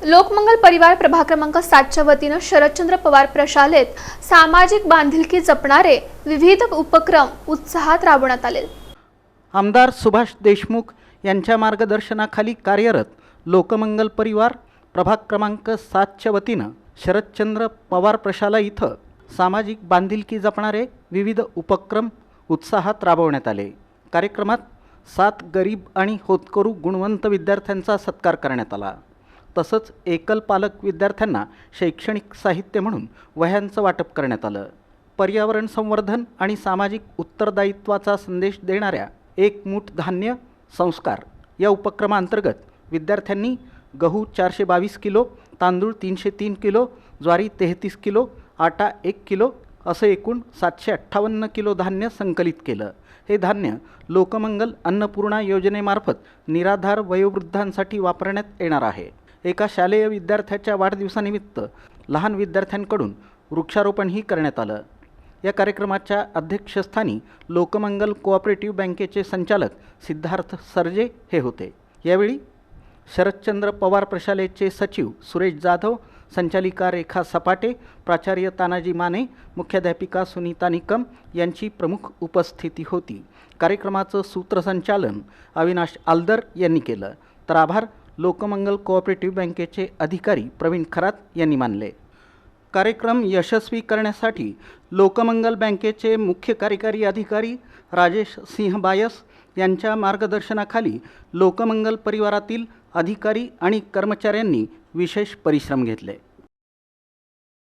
लोकमंगल परिवार प्रभाग क्रमांक 7च्या वतीने शरदचंद्र पवार प्रशालेत सामाजिक बांधिलकी जपणारे विविध उपक्रम उत्साहात राबवण्यात आले। आमदार सुभाष देशमुख यांच्या मार्गदर्शनाखाली कार्यरत लोकमंगल परिवार प्रभाग क्रमांक 7च्या वतीने शरदचंद्र पवार प्रशाला इथं सामाजिक बांधिलकी जपणारे विविध उपक्रम उत्साहात राबवण्यात आले। कार्यक्रमात 7 गरीब आणि होतकरू गुणवंत विद्यार्थ्यांचा सत्कार करण्यात आला। तसंच एकल पालक विद्यार्थ्यांना शैक्षणिक साहित्य म्हणून वह्यांचं वाटप करण्यात आलं। पर्यावरण संवर्धन आणि सामाजिक उत्तरदायित्वाचा संदेश देणाऱ्या एक मूठ धान्य संस्कार या उपक्रमांतर्गत विद्यार्थ्यांनी गहू 422 किलो, तांदूळ 303 किलो, ज्वारी 33 किलो, आटा 1 किलो असं एकूण 758 किलो धान्य संकलित केलं। हे धान्य लोकमंगल अन्नपूर्णा योजनेमार्फत निराधार वयोवृद्धांसाठी वापरण्यात येणार आहे। एका शालेय विद्यार्थ्याच्या वाढदिवसानिमित्त लहान विद्यार्थ्यांकडून वृक्षारोपणही करण्यात आलं। या कार्यक्रमाच्या अध्यक्षस्थानी लोकमंगल कोऑपरेटिव्ह बँकेचे संचालक सिद्धार्थ सरजे हे होते। यावेळी शरदचंद्र पवार प्रशालेचे सचिव सुरेश जाधव, संचालिका रेखा सपाटे, प्राचार्य तानाजी माने, मुख्याध्यापिका सुनीता निकम यांची प्रमुख उपस्थिती होती। कार्यक्रमाचं सूत्रसंचालन अविनाश आलदर यांनी केलं, तर आभार लोकमंगल कोऑपरेटिव्ह बँकेचे अधिकारी प्रवीण खरात यांनी मानले। कार्यक्रम यशस्वी करण्यासाठी लोकमंगल बँकेचे मुख्य कार्यकारी अधिकारी राजेश सिंह बायस यांच्या मार्गदर्शनाखाली लोकमंगल परिवारातील अधिकारी आणि कर्मचाऱ्यांनी विशेष परिश्रम घेतले।